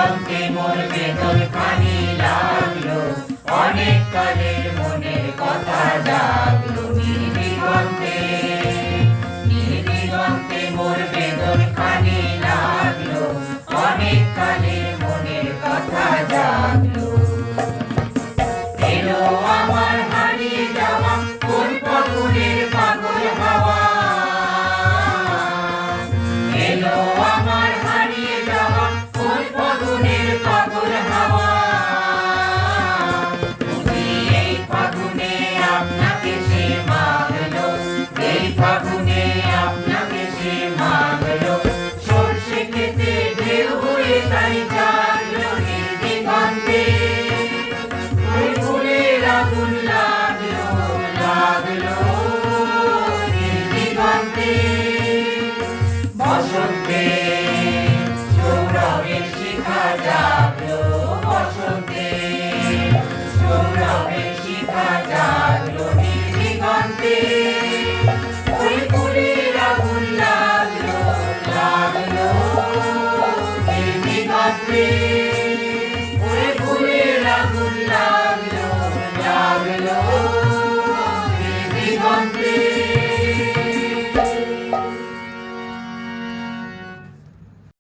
নির্দিগন্তে মোর বেদন খানি লাগলো, অনেক কালের মনের কথা জাগলো। নির্দিগন্তে মোর বেদন খানি লাগলো, অনেক কালের মনের কথা জাগলো। এলো আমার হারিয়ে যাওয়া কোন ফাগুনের পাগল হাওয়া, এলো আমার হারিয়ে যাওয়া কোন ফাগুনের পাগল হাওয়া। এই ফাগুনে আপনাকে সে মাগলো, এই ফাগুনে আপনাকে সে মাগলো। সরষে খেতে ঢেউ হয়ে তাই জাগলো নির্দিগন্তে, ওই ফুলের আগুন লাগলো লাগলো নির্দিগন্তে। বসন্তে সৌরভের শিখা জাগলো, বসন্তে সৌরভের শিখা জাগলো নির্দিগন্তে। ওই ফুলের আগুন লাগলো লাগলো নির্দিগন্তে।